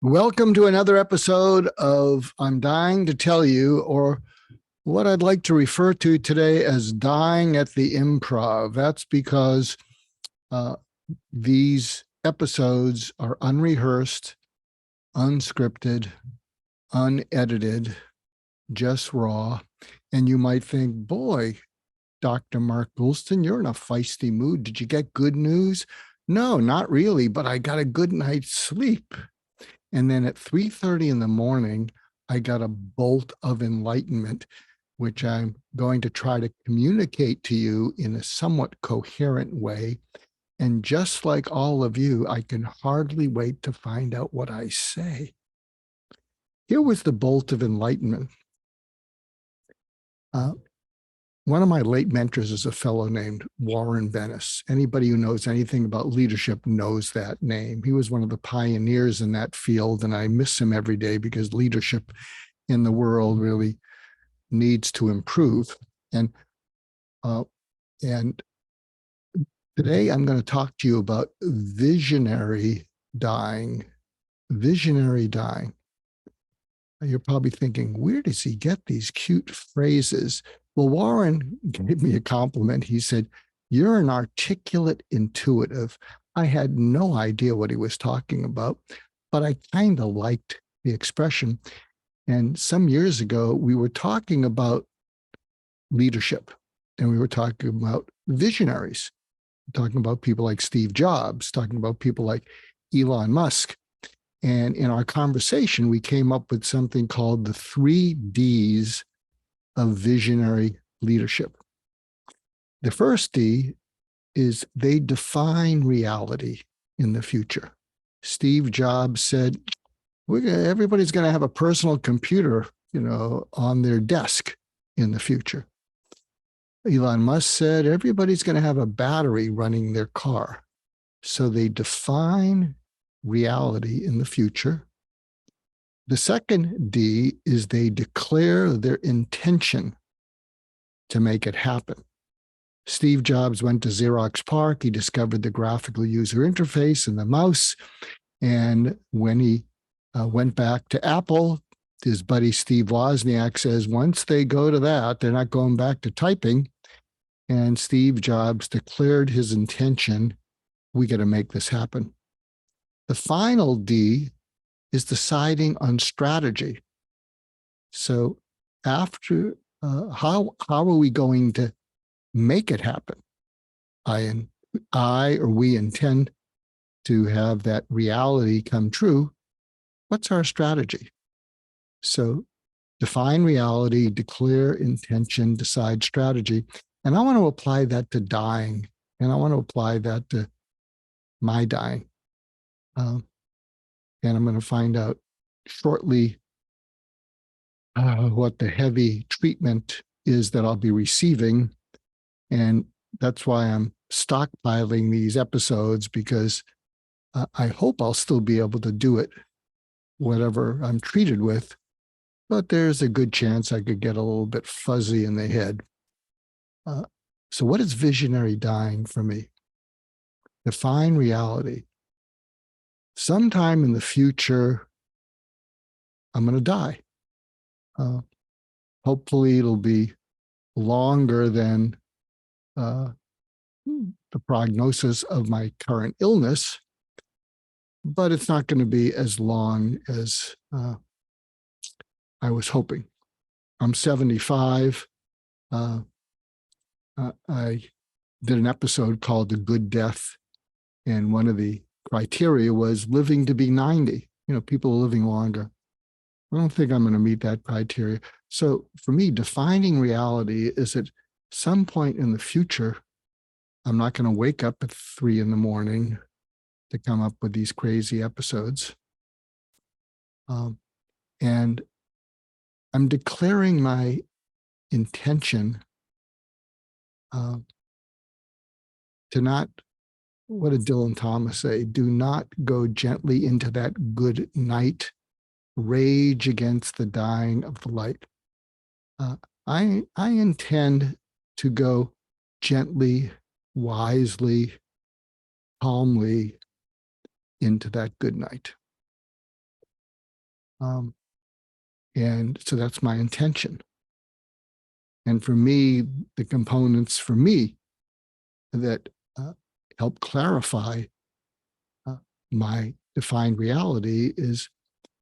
Welcome to another episode of I'm Dying to Tell You, or what I'd like to refer to today as Dying at the Improv. That's because uh, these episodes are unrehearsed, unscripted, unedited, just raw. And you might think, boy, Dr. Mark Goulston, you're in a feisty mood. Did you get good news? No, not really, but I got a good night's sleep. And then at 3:30 in the morning, I got a bolt of enlightenment, which I'm going to try to communicate to you in a somewhat coherent way. And just like all of you, I can hardly wait to find out what I say. Here was the bolt of enlightenment. Uh, One of my late mentors is a fellow named Warren Bennis. Anybody who knows anything about leadership knows that name. He was one of the pioneers in that field, and I miss him every day because leadership in the world really needs to improve. And uh, and today I'm going to talk to you about visionary dying. Visionary dying. You're probably thinking, where does he get these cute phrases? Well, Warren gave me a compliment. He said, "You're an articulate intuitive." I had no idea what he was talking about, but I kind of liked the expression. And some years ago, we were talking about leadership, and we were talking about visionaries, talking about people like Steve Jobs, talking about people like Elon Musk. And in our conversation, we came up with something called the 3 Ds of visionary leadership. The first D is they define reality in the future. Steve Jobs said, everybody's going to have a personal computer, on their desk in the future. Elon Musk said, everybody's going to have a battery running their car. So they define reality in the future. The second D is they declare their intention to make it happen. Steve Jobs went to Xerox PARC. He discovered the graphical user interface and the mouse. And when he went back to Apple, his buddy Steve Wozniak says, once they go to that, they're not going back to typing. And Steve Jobs declared his intention, we got to make this happen. The final D is deciding on strategy. So after, how are we going to make it happen? We intend to have that reality come true. What's our strategy? So define reality, declare intention, decide strategy. And I want to apply that to dying. And I want to apply that to my dying. And I'm going to find out shortly what the heavy treatment is that I'll be receiving. And that's why I'm stockpiling these episodes, because I hope I'll still be able to do it, whatever I'm treated with. But there's a good chance I could get a little bit fuzzy in the head. So what is visionary dying for me? Define reality. Sometime in the future, I'm going to die. Hopefully it'll be longer than the prognosis of my current illness, but it's not going to be as long as I was hoping. I'm 75. I did an episode called The Good Death, and one of the criteria was living to be 90. People are living longer. I don't think I'm going to meet that criteria. So for me, defining reality is at some point in the future, I'm not going to wake up at 3 a.m. to come up with these crazy episodes. And I'm declaring my intention to not, what did Dylan Thomas say? Do not go gently into that good night. Rage against the dying of the light. I intend to go gently, wisely, calmly into that good night. And so that's my intention. And for me, the components for me that help clarify my defined reality is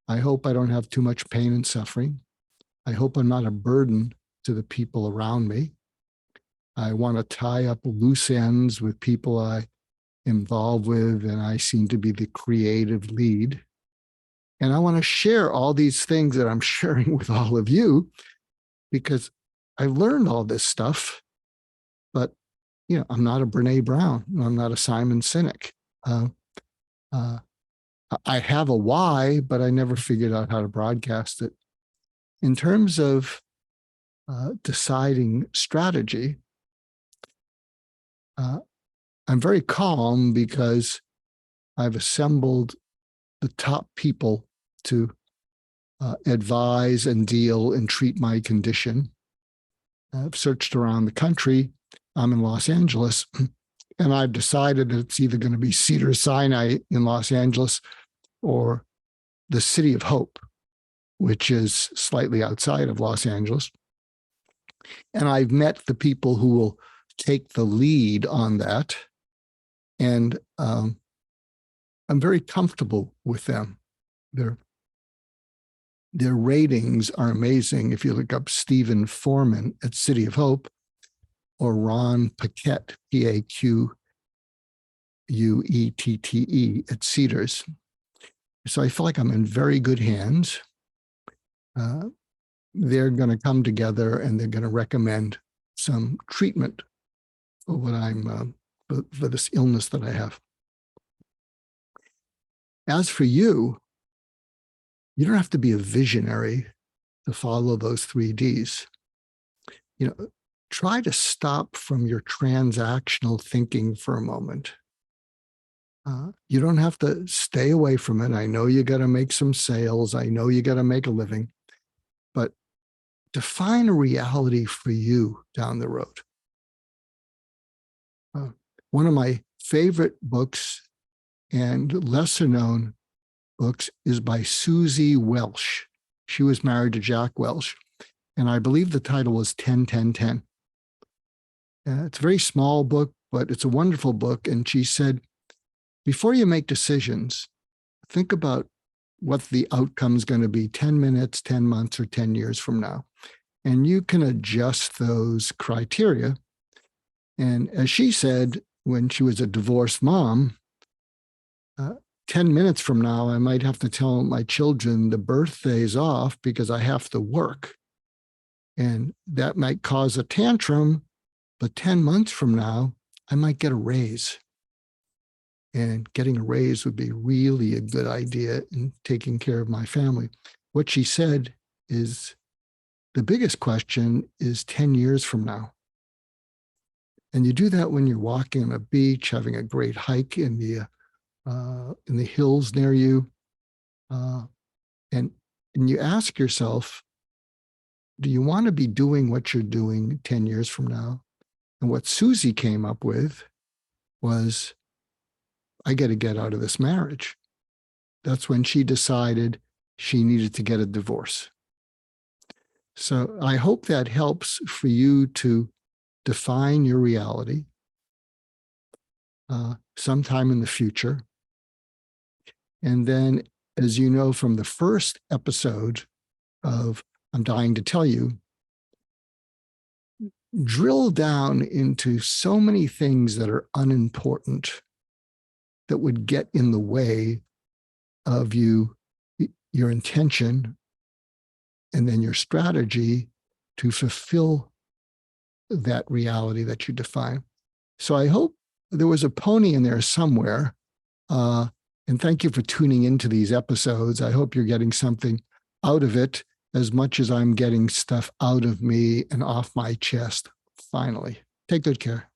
I hope I don't have too much pain and suffering. I hope I'm not a burden to the people around me. I want to tie up loose ends with people I involved with, and I seem to be the creative lead. And I want to share all these things that I'm sharing with all of you because I learned all this stuff, but I'm not a Brene Brown. I'm not a Simon Sinek. I have a why, but I never figured out how to broadcast it. In terms of deciding strategy, I'm very calm because I've assembled the top people to advise and deal and treat my condition. I've searched around the country. I'm in Los Angeles, and I've decided that it's either going to be Cedars-Sinai in Los Angeles or the City of Hope, which is slightly outside of Los Angeles. And I've met the people who will take the lead on that. And I'm very comfortable with them. Their ratings are amazing. If you look up Stephen Foreman at City of Hope or Ron Paquette, P-A-Q-U-E-T-T-E at Cedars. So I feel like I'm in very good hands. They're going to come together and they're going to recommend some treatment for what I'm for this illness that I have. As for you, you don't have to be a visionary to follow those 3Ds. Try to stop from your transactional thinking for a moment. You don't have to stay away from it. I know you got to make some sales. I know you got to make a living, but define a reality for you down the road. One of my favorite books and lesser known books is by Susie Welsh. She was married to Jack Welch, and I believe the title was 10-10-10. It's a very small book, but it's a wonderful book. And she said, before you make decisions, think about what the outcome is going to be 10 minutes, 10 months, or 10 years from now. And you can adjust those criteria. And as she said, when she was a divorced mom, 10 minutes from now, I might have to tell my children the birthday's off because I have to work. And that might cause a tantrum, but 10 months from now, I might get a raise. And getting a raise would be really a good idea in taking care of my family. What she said is the biggest question is 10 years from now. And you do that when you're walking on a beach, having a great hike in the hills near you. And you ask yourself, do you want to be doing what you're doing 10 years from now? And what Susie came up with was, I got to get out of this marriage. That's when she decided she needed to get a divorce. So I hope that helps for you to define your reality sometime in the future. And then, as you know from the first episode of I'm Dying to Tell You, drill down into so many things that are unimportant that would get in the way of your intention and then your strategy to fulfill that reality that you define. So I hope there was a pony in there somewhere. And thank you for tuning into these episodes. I hope you're getting something out of it as much as I'm getting stuff out of me and off my chest finally. Take good care.